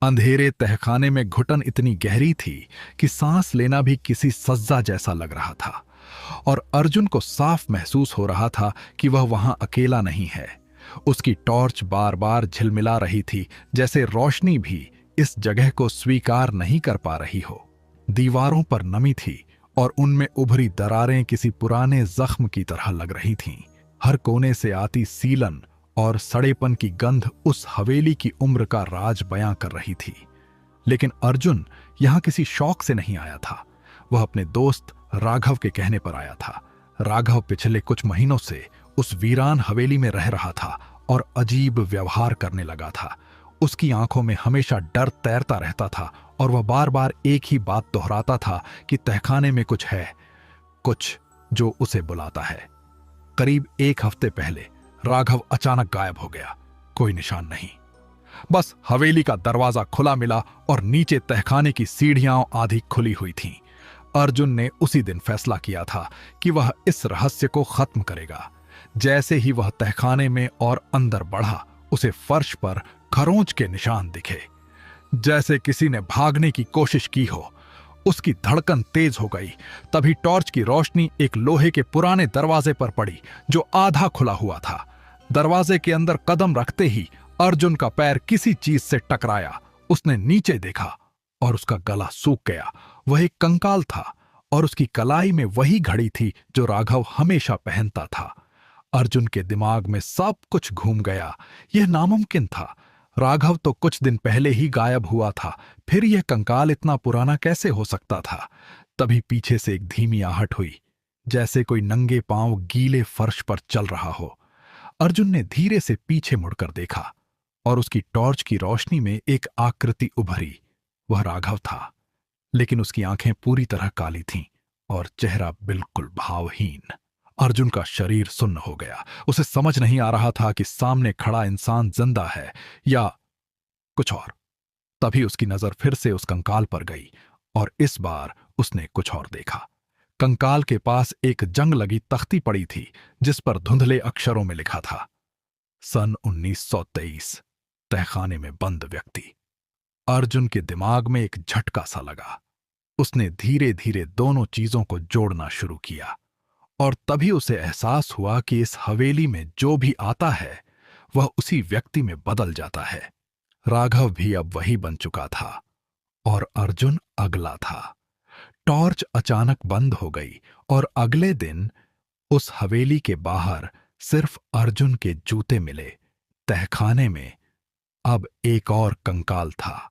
अंधेरे तहखाने में घुटन इतनी गहरी थी कि सांस लेना भी किसी सज्जा जैसा लग रहा था। और अर्जुन को साफ महसूस हो रहा था कि वह वहां अकेला नहीं है। उसकी टॉर्च बार बार झिलमिला रही थी, जैसे रोशनी भी इस जगह को स्वीकार नहीं कर पा रही हो। दीवारों पर नमी थी और उनमें उभरी दरारें किसी पुराने जख्म की तरह लग रही थीं। हर कोने से आती सीलन और सड़ेपन की गंध उस हवेली की उम्र का राज बयां कर रही थी। लेकिन अर्जुन यहां किसी शौक से नहीं आया था। वह अपने दोस्त राघव के कहने पर आया था। राघव पिछले कुछ महीनों से उस वीरान हवेली में रह रहा था और अजीब व्यवहार करने लगा था। उसकी आंखों में हमेशा डर तैरता रहता था और वह बार बार एक ही बात दोहराता था कि तहखाने में कुछ है, कुछ जो उसे बुलाता है। करीब एक हफ्ते पहले राघव अचानक गायब हो गया। कोई निशान नहीं। बस हवेली का दरवाजा खुला मिला और नीचे तहखाने की सीढ़ियां आधी खुली हुई थीं। अर्जुन ने उसी दिन फैसला किया था कि वह इस रहस्य को खत्म करेगा। जैसे ही वह तहखाने में और अंदर बढ़ा, उसे फर्श पर खरोंच के निशान दिखे, जैसे किसी ने भागने की कोशिश की हो। उसकी धड़कन तेज हो गई। तभी टॉर्च की रोशनी एक लोहे के पुराने दरवाजे पर पड़ी जो आधा खुला हुआ था। दरवाजे के अंदर कदम रखते ही अर्जुन का पैर किसी चीज से टकराया। उसने नीचे देखा और उसका गला सूख गया। वह एक कंकाल था और उसकी कलाई में वही घड़ी थी जो राघव हमेशा पहनता था। अर्जुन के दिमाग में सब कुछ घूम गया। यह नामुमकिन था। राघव तो कुछ दिन पहले ही गायब हुआ था, फिर यह कंकाल इतना पुराना कैसे हो सकता था? तभी पीछे से एक धीमी आहट हुई, जैसे कोई नंगे पांव गीले फर्श पर चल रहा हो। अर्जुन ने धीरे से पीछे मुड़कर देखा और उसकी टॉर्च की रोशनी में एक आकृति उभरी। वह राघव था, लेकिन उसकी आंखें पूरी तरह काली थीं और चेहरा बिल्कुल भावहीन। अर्जुन का शरीर सुन्न हो गया। उसे समझ नहीं आ रहा था कि सामने खड़ा इंसान जिंदा है या कुछ और। तभी उसकी नजर फिर से उस कंकाल पर गई और इस बार उसने कुछ और देखा। कंकाल के पास एक जंग लगी तख्ती पड़ी थी, जिस पर धुंधले अक्षरों में लिखा था, सन 1923, तहखाने में बंद व्यक्ति। अर्जुन के दिमाग में एक झटका सा लगा। उसने धीरे धीरे दोनों चीजों को जोड़ना शुरू किया और तभी उसे एहसास हुआ कि इस हवेली में जो भी आता है वह उसी व्यक्ति में बदल जाता है। राघव भी अब वही बन चुका था और अर्जुन अगला था। टॉर्च अचानक बंद हो गई और अगले दिन उस हवेली के बाहर सिर्फ अर्जुन के जूते मिले। तहखाने में अब एक और कंकाल था।